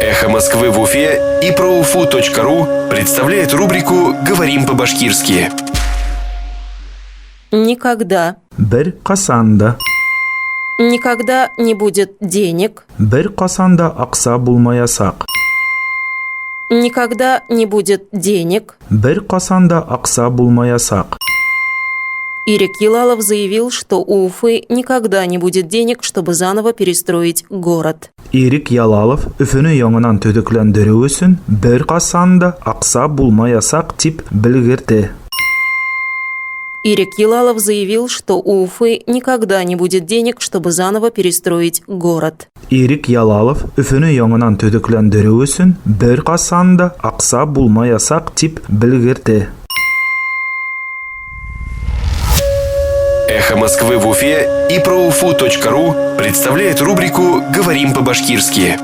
«Эхо Москвы» в Уфе и ProUFU.ru представляет рубрику «Говорим по-башкирски». Никогда. Бер касанда. Никогда не будет денег. Бер касанда акса булмаясак. Никогда не будет денег. Бер касанда акса булмаясак. Ирик Елалов заявил, что у Уфы никогда не будет денег, чтобы заново перестроить город. Ирик Ялалов Үфүнү яңынан төтөклөндүрүү үчүн бер касанда акса булмаясак дип билгирди. Ирик Елалов заявил, что у Уфы никогда не будет денег, чтобы заново перестроить город. Ирик Ялалов Үфүнү яңынан төтөклөндүрүү үчүн бер касанда акса булмаясак дип билгирди. «Эхо Москвы» в Уфе и ProUFU.ru представляет рубрику «Говорим по-башкирски».